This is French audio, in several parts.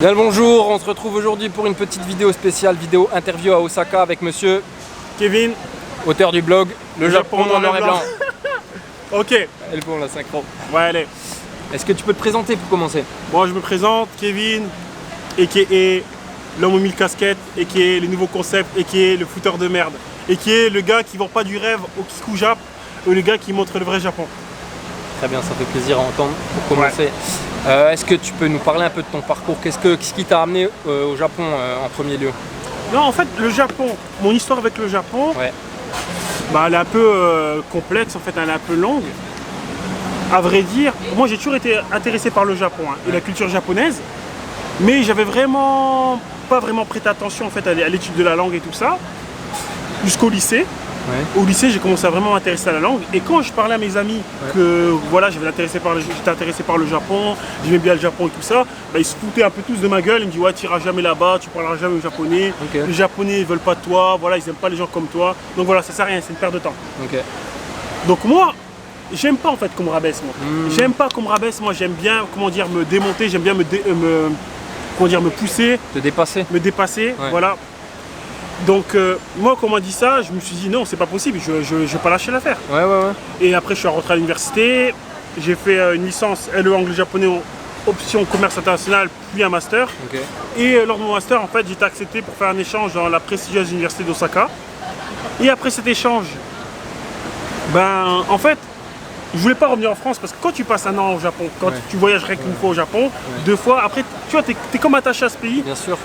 Bien le bonjour, on se retrouve aujourd'hui pour une petite vidéo spéciale, vidéo interview à Osaka avec monsieur Kevin, auteur du blog Le Japon en noir et blanc. Ok. Elle pour la synchro. Ouais, allez. Est-ce que tu peux te présenter pour commencer? Bon, je me présente, Kevin, a.k.a. l'homme aux 1000 casquettes, a.k.a. les nouveaux concepts, a.k.a. le fouteur de merde, a.k.a. le gars qui vend pas du rêve au Kiku Jap, ou le gars qui montre le vrai Japon. Très bien, ça fait plaisir à entendre pour commencer. Ouais. Est-ce que tu peux nous parler un peu de ton parcours? Qu'est-ce qui t'a amené au Japon en premier lieu? Non, en fait, le Japon, mon histoire avec le Japon, ouais. Bah, elle est un peu complexe, en fait, elle est un peu longue. À vrai dire, moi j'ai toujours été intéressé par le Japon et la culture japonaise, mais j'avais vraiment pas vraiment prêté attention en fait à l'étude de la langue et tout ça, jusqu'au lycée. Ouais. Au lycée, j'ai commencé à vraiment m'intéresser à la langue, et quand je parlais à mes amis que voilà, j'étais intéressé par le Japon, j'aimais bien le Japon et tout ça, bah, ils se foutaient un peu tous de ma gueule. Ils me disaient ouais, tu iras jamais là-bas, tu parleras jamais au japonais, okay. Les Japonais ils veulent pas de toi, voilà, ils aiment pas les gens comme toi, donc voilà, ça sert à rien, c'est une perte de temps. Okay. Donc moi, j'aime pas en fait qu'on me rabaisse moi. J'aime pas qu'on me rabaisse, moi j'aime bien, comment dire, me démonter, j'aime bien me pousser. Te dépasser. Me dépasser, ouais. Voilà. Donc moi quand on m'a dit ça, je me suis dit non, c'est pas possible, je vais pas lâcher l'affaire. Ouais. Et après je suis rentré à l'université, j'ai fait une licence LE anglais-japonais option commerce international, puis un master. Okay. Et lors de mon master, en fait, j'ai été accepté pour faire un échange dans la prestigieuse université d'Osaka. Et après cet échange, ben en fait, je voulais pas revenir en France parce que quand tu passes un an au Japon, quand tu voyagerais qu'une fois au Japon, 2 fois, après tu vois, t'es comme attaché à ce pays. Bien sûr.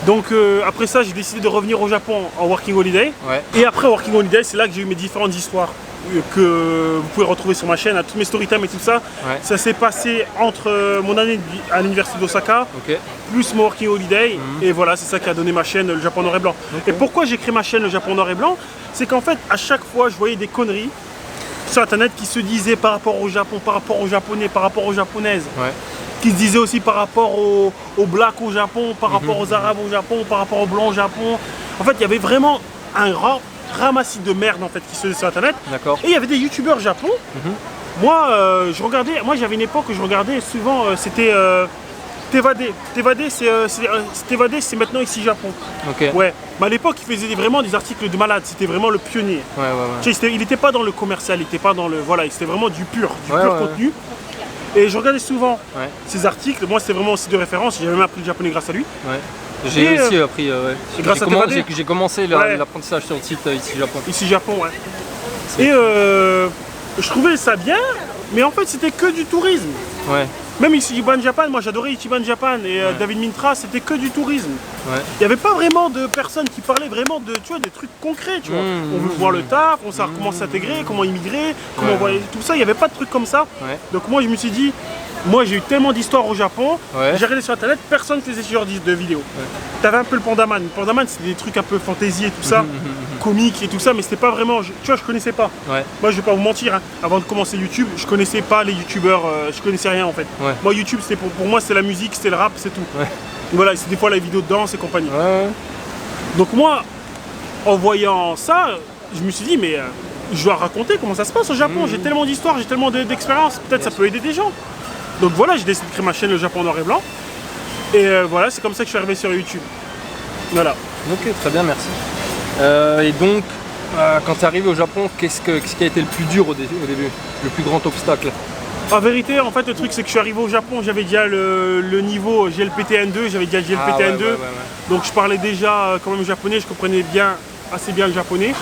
Donc après ça, j'ai décidé de revenir au Japon en working holiday. Et après working holiday, c'est là que j'ai eu mes différentes histoires que vous pouvez retrouver sur ma chaîne, à tous mes storytime et tout ça. Ça s'est passé entre mon année à l'université d'Osaka, plus mon working holiday. Et voilà, c'est ça qui a donné ma chaîne Le Japon noir et blanc. Et pourquoi j'ai créé ma chaîne Le Japon noir et blanc? C'est qu'en fait, à chaque fois, je voyais des conneries sur internet qui se disaient par rapport au Japon, par rapport aux japonais, par rapport aux japonaises. Qui se disaient aussi par rapport aux blacks au Japon, par rapport aux arabes au Japon, par rapport aux blancs au Japon. En fait, il y avait vraiment un ramassis de merde en fait qui se faisait sur internet. Et il y avait des youtubeurs Japon. Moi, je regardais, moi j'avais une époque où je regardais souvent, c'était Tevade. Tevade, c'est maintenant ici Japon. Ouais. Mais à l'époque, il faisait vraiment des articles de malade. C'était vraiment le pionnier. Tu sais, il n'était pas dans le commercial, il n'était pas dans le, voilà, c'était vraiment du pur contenu. Et je regardais souvent ces articles. Moi, c'était vraiment aussi de référence. J'ai même appris le japonais grâce à lui. J'ai aussi appris. Grâce à Tevade. J'ai commencé l'apprentissage sur le site ici Japon. Ici Japon, ouais. Et je trouvais ça bien, mais en fait, c'était que du tourisme. Même Ichiban Japan, moi j'adorais Ichiban Japan et David Mintra, c'était que du tourisme. Il n'y avait pas vraiment de personnes qui parlaient vraiment de, tu vois, des trucs concrets, tu vois. On veut voir le taf, on sait comment s'intégrer, comment immigrer, comment voyager, tout ça, il n'y avait pas de trucs comme ça. Donc moi je me suis dit, moi j'ai eu tellement d'histoires au Japon, j'ai regardé sur internet, personne faisait ce genre de vidéos. T'avais un peu le Pandaman. Le Pandaman c'était des trucs un peu fantaisie et tout ça, comiques et tout ça, mais c'était pas vraiment, tu vois, je connaissais pas. Moi je vais pas vous mentir, avant de commencer YouTube, je connaissais pas les youtubeurs, je connaissais rien en fait. Moi YouTube c'était pour moi c'est la musique, c'était le rap, c'est tout. Voilà, c'est des fois la vidéo de danse et compagnie. Donc moi, en voyant ça, je me suis dit mais je dois raconter comment ça se passe au Japon, j'ai tellement d'histoires, j'ai tellement d'expériences, peut-être ça peut aider des gens. Donc voilà, j'ai décidé de créer ma chaîne Le Japon noir et blanc. Et voilà, c'est comme ça que je suis arrivé sur YouTube. Voilà. Ok, très bien, merci. Et donc, quand tu es arrivé au Japon, qu'est-ce qui a été le plus dur au début? Le plus grand obstacle? En vérité, en fait, le truc c'est que je suis arrivé au Japon, j'avais déjà le niveau GLPT N2, j'avais déjà GLPT N2. Donc je parlais déjà quand même japonais, je comprenais assez bien le japonais.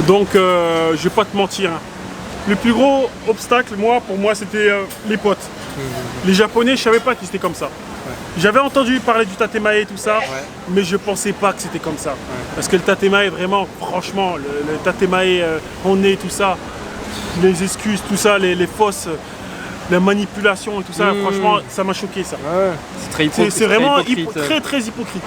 Donc je vais pas te mentir. Le plus gros obstacle, pour moi, c'était les potes. Les Japonais, je savais pas qu'ils étaient comme ça. J'avais entendu parler du tatemae et tout ça, mais je pensais pas que c'était comme ça. Parce que le tatemae, vraiment, franchement, le tatemae, on est tout ça, les excuses, tout ça, les fausses, la manipulation et tout ça, franchement, ça m'a choqué ça. C'est très hypocrite. C'est vraiment très hypocrite.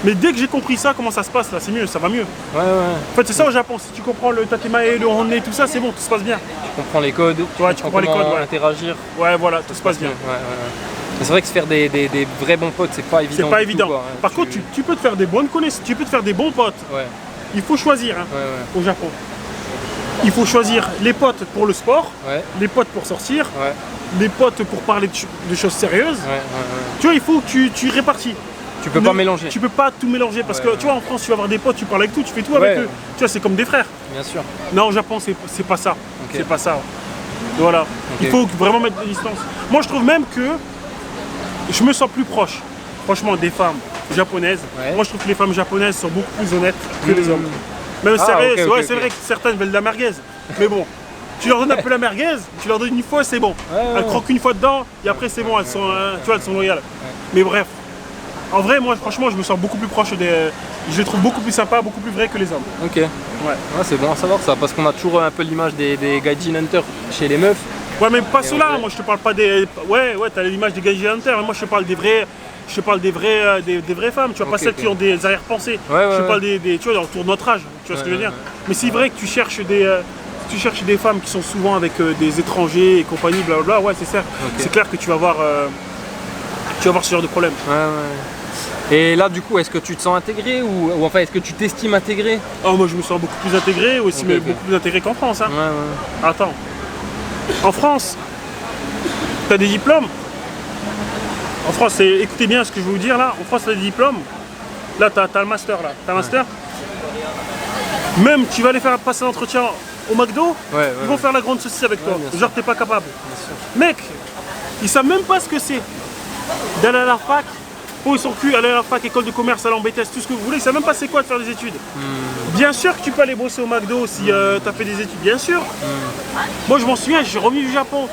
Mais dès que j'ai compris ça, comment ça se passe là, c'est mieux, ça va mieux. En fait, c'est ça au Japon, si tu comprends le tatemae, le honne, tout ça, c'est bon, tout se passe bien. Tu comprends les codes, tu comprends les codes, interagir. Voilà, tout se passe bien. C'est vrai que se faire des vrais bons potes, c'est pas évident. C'est pas évident. Par contre, tu peux te faire des bonnes connaissances, tu peux te faire des bons potes. Il faut choisir au Japon. Il faut choisir les potes pour le sport, Ouais. les potes pour sortir, Ouais. les potes pour parler de choses sérieuses. Ouais. Tu vois, il faut que tu répartis. Tu peux pas mélanger. Tu peux pas tout mélanger parce que tu vois, en France, tu vas avoir des potes, tu parles avec tout, tu fais tout Ouais. avec eux. Tu vois, c'est comme des frères. Bien sûr. Non, au Japon, c'est pas ça. Ok. C'est pas ça. Voilà. Il faut vraiment mettre des distances. Moi, je trouve même que je me sens plus proche, franchement, des femmes japonaises. Ouais. Moi, je trouve que les femmes japonaises sont beaucoup plus honnêtes que les hommes. Même Ah, c'est ok, ok, c'est ok. vrai que certaines veulent de la merguez. Mais bon, tu leur donnes un peu la merguez, tu leur donnes une fois, c'est bon. Ouais, Elles croquent une fois dedans et après, c'est bon, elles sont, tu vois, elles sont loyales. Mais bref. En vrai, moi, franchement, je me sens beaucoup plus proche des. Je les trouve beaucoup plus sympas, beaucoup plus vrais que les hommes. Ok. Ouais. C'est bon à savoir ça, parce qu'on a toujours un peu l'image des gaijin hunters chez les meufs. Ouais, mais pas Et ceux-là. en vrai- Moi, je te parle pas des. Ouais, t'as l'image des gaijin hunters, mais moi, je te parle des vrais. Je te parle des vraies femmes, tu vois, pas Ok, celles ok. qui ont des arrière-pensées. Ouais, je te ouais, parle tu vois, autour de notre âge, tu vois ce que je veux Ouais, dire. Mais c'est vrai que tu cherches des femmes qui sont souvent avec des étrangers et compagnie, blablabla, ouais, c'est ça. C'est clair que tu vas avoir ce genre de problème. Ouais. Et là, du coup, est-ce que tu te sens intégré ou enfin, est-ce que tu t'estimes intégré? Oh, moi, je me sens beaucoup plus intégré, aussi, Ok, mais ok. beaucoup plus intégré qu'en France. Hein. Ouais. Attends. En France, t'as des diplômes. En France, écoutez bien ce que je vais vous dire là. En France, t'as des diplômes. Là, t'as le master là. T'as un master. Même tu vas aller faire passer l'entretien au McDo, Ouais, ils vont faire la grande saucisse avec toi. bien sûr. Genre, t'es pas capable. Mec, ils savent même pas ce que c'est d'aller à la fac. Oh, ils sont cul, aller à la fac, école de commerce, aller en BTS, tout ce que vous voulez. Ils savent même pas c'est quoi de faire des études. Bien sûr que tu peux aller bosser au McDo si t'as fait des études, bien sûr. Moi, je m'en souviens, je suis revenu du Japon.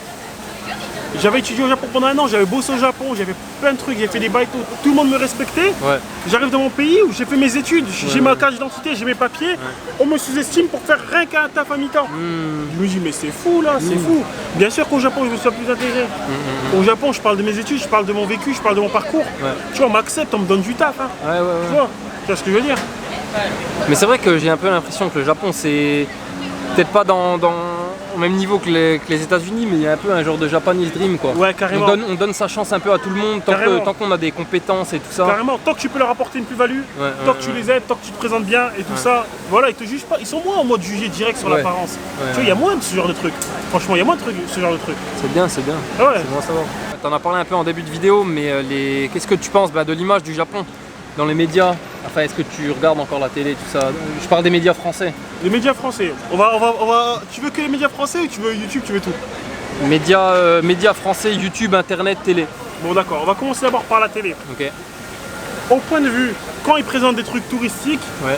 J'avais étudié au Japon pendant un an, j'avais bossé au Japon, j'avais plein de trucs, j'ai fait des bails, tout le monde me respectait. Ouais. J'arrive dans mon pays où j'ai fait mes études, j'ai ma carte d'identité, j'ai mes papiers, on me sous-estime pour faire rien qu'un taf à mi-temps. Je me dis mais c'est fou là, c'est fou. Bien sûr qu'au Japon je me suis plus intégré. Au Japon je parle de mes études, je parle de mon vécu, je parle de mon parcours. Tu vois, on m'accepte, on me donne du taf. Hein. Tu vois ce que je veux dire? Mais c'est vrai que j'ai un peu l'impression que le Japon, c'est peut-être pas au même niveau que les États-Unis, mais il y a un peu un genre de Japanese dream quoi. Ouais, carrément. On donne sa chance un peu à tout le monde tant qu'on a des compétences et tout ça. Carrément, tant que tu peux leur apporter une plus-value, tant que tu les aides, tant que tu te présentes bien et tout ça, voilà, ils te jugent pas, ils sont moins en mode juger direct sur l'apparence. Tu vois, il y a moins de ce genre de truc. Franchement, il y a moins de ce genre de truc. C'est bien. Ah ouais. C'est bon à savoir. T'en as parlé un peu en début de vidéo, mais qu'est-ce que tu penses de l'image du Japon dans les médias? Enfin, est-ce que tu regardes encore la télé, tout ça? Je parle des médias français. Les médias français. Tu veux que les médias français ou tu veux YouTube, tu veux tout? Médias français, YouTube, Internet, télé. Bon d'accord, on va commencer d'abord par la télé. Ok. Au point de vue, quand ils présentent des trucs touristiques, Ouais.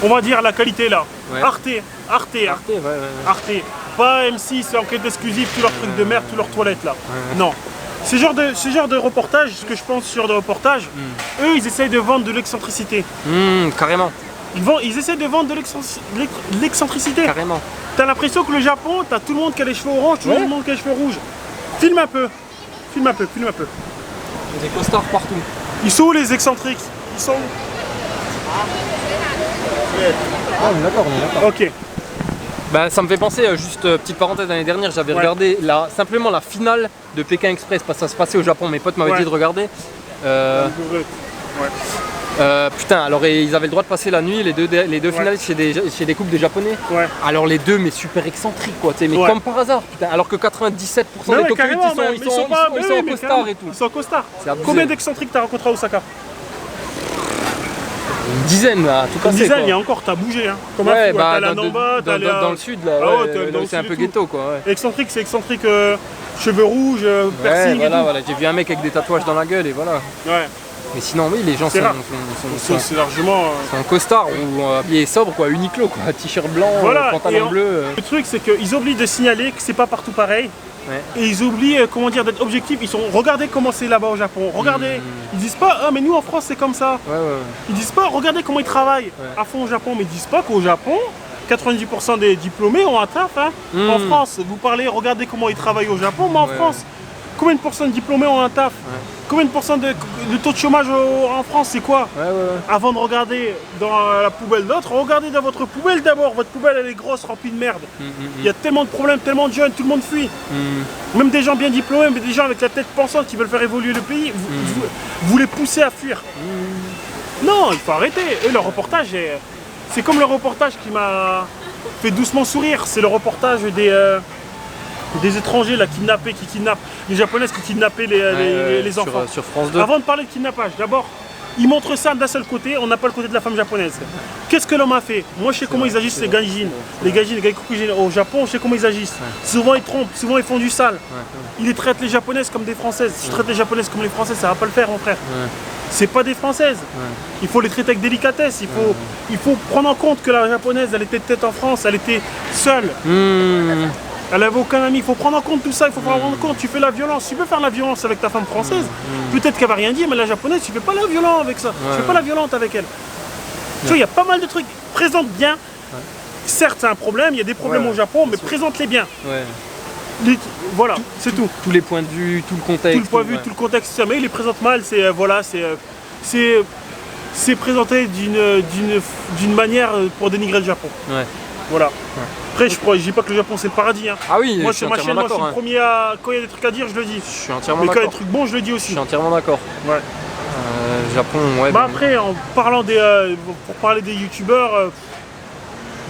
on va dire la qualité est là. Ouais. Arte. Ouais. Pas M6, c'est enquête exclusive, tous leurs trucs de merde, tous leurs toilettes là. Non. Ce genre de reportage, ce que je pense, ce genre de reportage, eux ils essayent de vendre de l'excentricité. Carrément. Ils essaient de vendre de l'excentricité. Carrément. T'as l'impression que le Japon, t'as tout le monde qui a les cheveux orange, tout le monde qui a les cheveux rouges. Filme un peu. Il y a des costards partout. Ils sont où les excentriques? Ils sont où? On est d'accord. Ok. Bah, ça me fait penser, juste petite parenthèse, l'année dernière j'avais regardé simplement la finale de Pékin Express, parce que ça se passait au Japon, mes potes m'avaient dit de regarder. Putain, alors ils avaient le droit de passer la nuit, les deux finalistes chez des couples de japonais. Ouais. Alors les deux, mais super excentriques quoi, mais comme par hasard, putain, alors que 97% des tokuites ils sont en costard et tout. Ils sont en costard. C'est abusé. Combien d'excentriques t'as rencontré à Osaka? Une dizaine là, tout Une cassé dizaine, quoi. il y a encore, t'as bougé hein. Comme Ouais, un fou, t'as allé à Namba, t'as allé dans le sud là, Ah ouais, t'es dans le c'est un sud peu et tout. ghetto quoi. Ouais. Excentrique, c'est excentrique, cheveux rouges, piercing et tout. Voilà, j'ai vu un mec avec des tatouages dans la gueule et voilà. Ouais, Mais sinon oui, les gens C'est sont rare. c'est largement... en costard ou habillés sobre quoi, Uniqlo quoi, t-shirt blanc, Voilà, pantalon bleu. Le truc c'est qu'ils oublient de signaler que c'est pas partout pareil. Ouais. Et ils oublient d'être objectifs. Regardez comment c'est là-bas au Japon. Regardez. Ils disent pas ah mais nous en France c'est comme ça. Ouais. Ils disent pas regardez comment ils travaillent à fond au Japon. Mais ils disent pas qu'au Japon 90% des diplômés ont un taf. Hein. En France, vous parlez regardez comment ils travaillent au Japon. Mais en France, combien de pourcents de diplômés ont un taf? Combien de pourcents de taux de chômage en France, c'est quoi? Avant de regarder dans la poubelle d'autres, regardez dans votre poubelle d'abord. Votre poubelle elle est grosse, remplie de merde. Il y a tellement de problèmes, tellement de jeunes, tout le monde fuit. Même des gens bien diplômés, mais des gens avec la tête pensante qui veulent faire évoluer le pays, vous les poussez à fuir. Non, il faut arrêter. Eux, leur reportage, c'est comme le reportage fait doucement sourire. C'est le reportage des étrangers là, qui kidnappent, les japonaises qui kidnappaient les enfants. Sur France 2. Avant de parler de kidnappage, d'abord, ils montrent ça d'un seul côté, on n'a pas le côté de la femme japonaise. Qu'est-ce que l'homme a fait? Moi je sais comment ils agissent, les gaijins. Les gaijins au Japon, je sais comment ils agissent. Souvent ils trompent, souvent ils font du sale. Ils traitent les japonaises comme des françaises. Si je traite les japonaises comme les françaises, ça va pas le faire mon frère. C'est pas des françaises. Il faut les traiter avec délicatesse. Il faut prendre en compte que la japonaise, elle était peut-être en France, elle était seule. Elle n'avait aucun ami, il faut prendre en compte tout ça, il faut prendre en compte, tu fais la violence, tu peux faire la violence avec ta femme française, peut-être qu'elle va rien dire, mais la japonaise, tu fais pas la violence avec ça, tu fais pas la violente avec elle. Tu vois, il y a pas mal de trucs, présente bien, certes c'est un problème, il y a des problèmes au Japon, mais présente-les bien. Voilà, c'est tout. Tous les points de vue, tout le contexte. Tout le point de vue, tout le contexte, mais il les présente mal, c'est présenté d'une manière pour dénigrer le Japon. Voilà. Après, je dis pas que le Japon c'est le paradis. Hein. Ah oui, moi sur ma chaîne, moi, je suis le premier à. Quand il y a des trucs à dire, je le dis. Je suis entièrement d'accord. Mais quand il y a d'accord. des trucs bons, je le dis aussi. Je suis entièrement d'accord. Ouais. Japon, ouais. Bah après, en parlant pour parler des youtubeurs,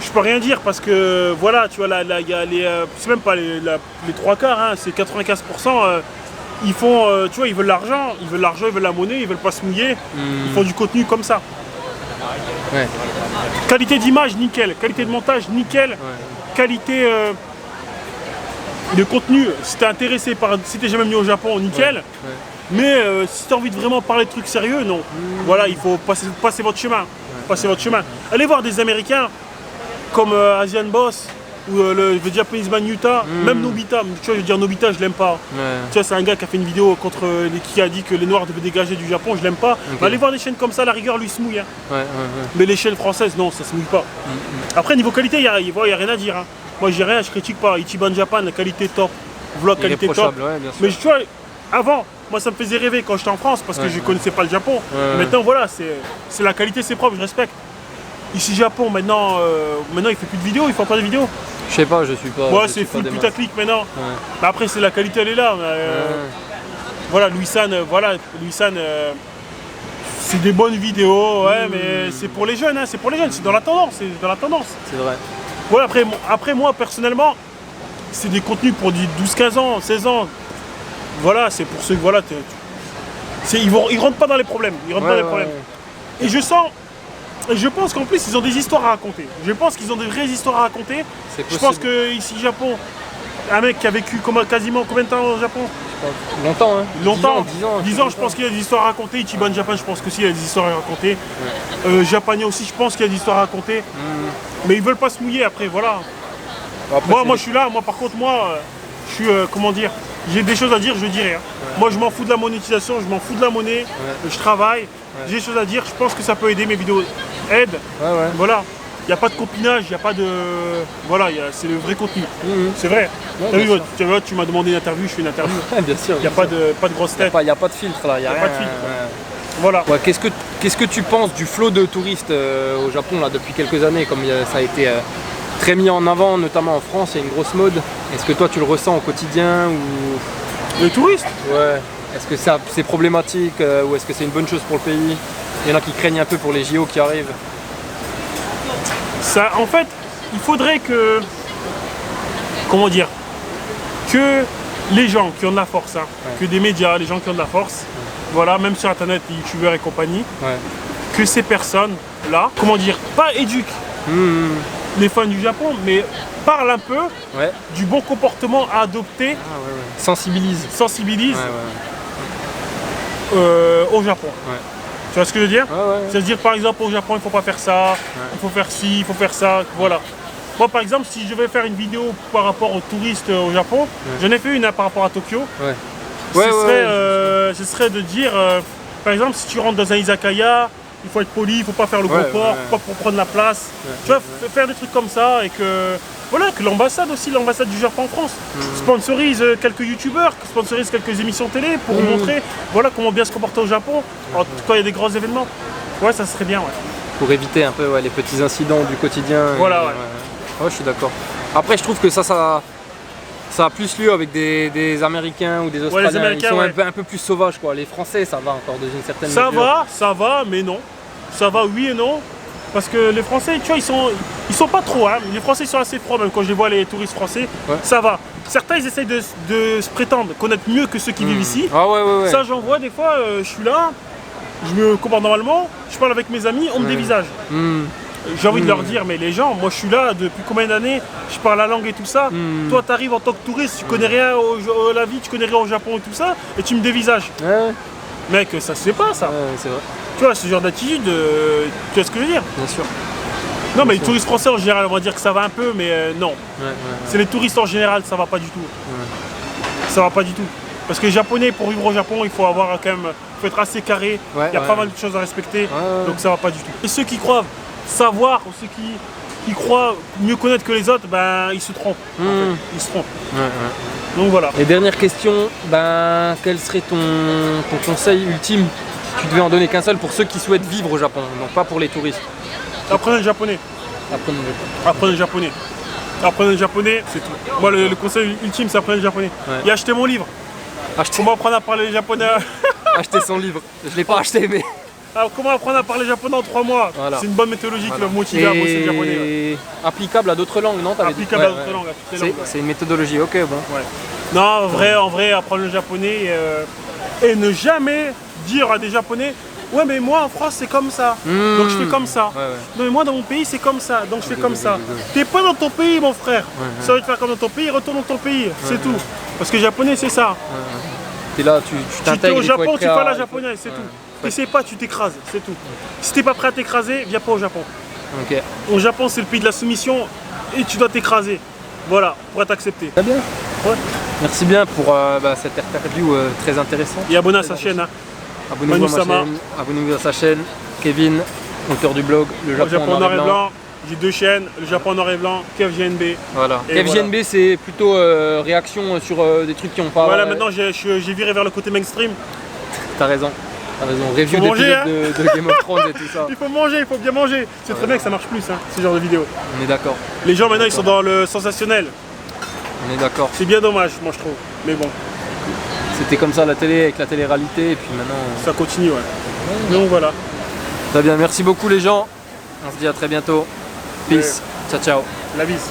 je peux rien dire parce que voilà, tu vois, là, il y a c'est même pas les 3 quarts, hein, c'est 95%. Ils font, tu vois, ils veulent l'argent, ils veulent la monnaie, ils veulent pas se mouiller. Ils font du contenu comme ça. Ouais. Qualité d'image, nickel. Qualité de montage, nickel. Qualité de contenu, si t'es intéressé si t'es jamais venu au Japon, nickel. Mais si t'as envie de vraiment parler de trucs sérieux, non. Voilà, il faut passer votre chemin. Passer votre chemin. Allez voir des Américains comme Asian Boss ou le Japanese Man Yuta, même Nobita. Tu vois, je veux dire Nobita, je l'aime pas. Tu vois, c'est un gars qui a fait une vidéo qui a dit que les Noirs devaient dégager du Japon, je l'aime pas. Allez voir des chaînes comme ça, à la rigueur, lui se mouille. Hein. Mais les chaînes françaises, non, ça se mouille pas. Après, niveau qualité, il n'y a rien à dire. Hein. Moi, j'ai rien, je critique pas. Ichiban Japan, la qualité top. Vlog qualité top. Mais tu vois, avant, moi, ça me faisait rêver quand j'étais en France parce que je connaissais pas le Japon. Maintenant, voilà, c'est la qualité, c'est propre, je respecte. Ici, Japon, maintenant, il fait plus de vidéos, il fait encore des vidéos. Je sais pas, je suis pas. Ouais, c'est full putaclic maintenant. Mais après, c'est la qualité, elle est là. Voilà, Louis-San, c'est des bonnes vidéos, mais c'est pour les jeunes, hein, c'est dans la tendance, C'est vrai. Voilà, après moi, personnellement, c'est des contenus pour du 12-15 ans, 16 ans. Voilà, c'est pour ceux que, voilà, ils rentrent pas dans les problèmes, Et je pense qu'en plus, ils ont des histoires à raconter. Je pense qu'ils ont des vraies histoires à raconter. Je pense que ici, Japon, un mec qui a vécu quasiment combien de temps au Japon? Longtemps, hein. Longtemps. 10 ans, je pense qu'il y a des histoires à raconter. Ichiban Japan, je pense qu'aussi il y a des histoires à raconter. Japonais aussi, je pense qu'il y a des histoires à raconter. Mais ils veulent pas se mouiller après, voilà. Après, moi je suis là, par contre, je suis, comment dire, j'ai des choses à dire, je dis rien. Moi, je m'en fous de la monétisation, je m'en fous de la monnaie, je travaille, j'ai des choses à dire, je pense que ça peut aider, mes vidéos aident. Voilà. Il n'y a pas de copinage, il n'y a pas de... Voilà, c'est le vrai contenu. C'est vrai. Tu m'as demandé une interview, je fais une interview. Bien sûr. Il n'y a pas de grosse tête. Il n'y a pas de filtre là. Il n'y a pas de filtre. Voilà. Qu'est-ce que tu penses du flot de touristes au Japon là, depuis quelques années, comme ça a été très mis en avant, notamment en France, il y a une grosse mode. Est-ce que toi tu le ressens au quotidien ou... Les touristes? Ouais. Est-ce que c'est problématique ou est-ce que c'est une bonne chose pour le pays? Il y en a qui craignent un peu pour les JO qui arrivent. Ça, en fait, il faudrait que... Comment dire? Que les gens qui ont de la force, que des médias, les gens qui ont de la force, voilà, même sur internet, les youtubeurs et compagnie, que ces personnes-là, comment dire, pas éduquent les fans du Japon, mais parlent un peu du bon comportement à adopter. Sensibilise au Japon. Tu vois ce que je veux dire? C'est-à-dire par exemple au Japon il faut pas faire ça, il faut faire ci, il faut faire ça, voilà. Moi par exemple si je vais faire une vidéo par rapport aux touristes au Japon, j'en ai fait une par rapport à Tokyo. Ce serait de dire, par exemple si tu rentres dans un izakaya, il faut être poli, il faut pas faire le gros porc, pas pour prendre la place. Tu vois, faire des trucs comme ça et que... Voilà, que l'ambassade aussi, l'ambassade du Japon en France, sponsorise quelques youtubeurs, sponsorise quelques émissions télé pour montrer voilà, comment bien se comporter au Japon quand il y a des grands événements. Ouais, ça serait bien, Pour éviter un peu les petits incidents du quotidien. Voilà, je suis d'accord. Après, je trouve que ça a plus lieu avec des Américains ou des Australiens. Les Américains, ils sont un peu plus sauvages, quoi. Les Français, ça va encore dans une certaine mesure. Ça va, mais non. Ça va, oui et non. Parce que les Français, tu vois, ils sont pas trop, hein. Les Français ils sont assez froids, même quand je les vois, les touristes français, ça va. Certains ils essayent de se prétendre connaître mieux que ceux qui vivent ici. Ah ouais. Ça j'en vois des fois, je suis là, je me comporte normalement, je parle avec mes amis, on me dévisage. J'ai envie de leur dire, mais les gens, moi je suis là depuis combien d'années, je parle la langue et tout ça. Toi t'arrives en tant que touriste, tu connais rien à la vie, tu connais rien au Japon et tout ça, et tu me dévisages. Mec, ça se fait pas ça. C'est vrai. Tu vois, ce genre d'attitude, tu vois ce que je veux dire? Bien sûr. Non, mais les touristes français en général, on va dire que ça va un peu, mais non. C'est les touristes en général, ça va pas du tout. Ça va pas du tout. Parce que les Japonais, pour vivre au Japon, il faut avoir quand même, faut être assez carré. Il y a pas mal de choses à respecter, donc ça va pas du tout. Et ceux qui croient savoir, ou ceux qui croient mieux connaître que les autres, ben ils se trompent. En fait. Ils se trompent. Donc voilà. Et dernière question, ben quel serait ton conseil ultime? Tu devais en donner qu'un seul pour ceux qui souhaitent vivre au Japon, donc pas pour les touristes. Apprenez le japonais. Apprenez le japonais. Apprenez le japonais, c'est tout. Moi, le conseil ultime, c'est apprendre le japonais. Et achetez mon livre. Comment apprendre à parler japonais? Acheter son livre. Je l'ai pas acheté, mais... Alors, comment apprendre à parler japonais en 3 mois? C'est une bonne méthodologie qui va me motiver à bosser le japonais. Applicable à d'autres langues, non? Applicable à d'autres langues, à toutes les langues. C'est une méthodologie, ok, bon. Non, en vrai, apprendre le japonais et ne jamais dire à des Japonais: ouais, mais moi en France c'est comme ça, donc je fais comme ça. Non, mais moi dans mon pays c'est comme ça, donc je fais comme ça. T'es pas dans ton pays, mon frère. Si tu veux te faire comme dans ton pays, retourne dans ton pays, c'est tout. Parce que japonais c'est ça. T'es là, tu t'intègres. Tu es au Japon, tu parles japonais, c'est tout. T'essaies pas, tu t'écrases, c'est tout. Si t'es pas prêt à t'écraser, viens pas au Japon. Au Japon c'est le pays de la soumission et tu dois t'écraser. Voilà, pour être accepté. Très bien. Merci bien pour cette interview très intéressante. Et abonnez à sa chaîne. Hein. Abonnez-vous à sa chaîne. Kevin, auteur du blog Le Japon en noir et blanc. J'ai 2 chaînes, Le Japon en noir et blanc, KevGNB. Voilà. KevGNB c'est plutôt réaction sur des trucs qui ont pas... Voilà, maintenant j'ai viré vers le côté mainstream. T'as raison. Review d'épisodes de Game of Thrones et tout ça. Il faut manger, il faut bien manger. C'est très bien que ça marche plus, hein, ce genre de vidéo. On est d'accord. Les gens maintenant ils sont dans le sensationnel. On est d'accord. C'est bien dommage, moi je trouve. Mais bon. C'était comme ça la télé avec la télé-réalité et puis maintenant... Ça continue, ouais. Donc voilà. Très bien, merci beaucoup les gens. On se dit à très bientôt. Peace. Ciao, ciao. La bise.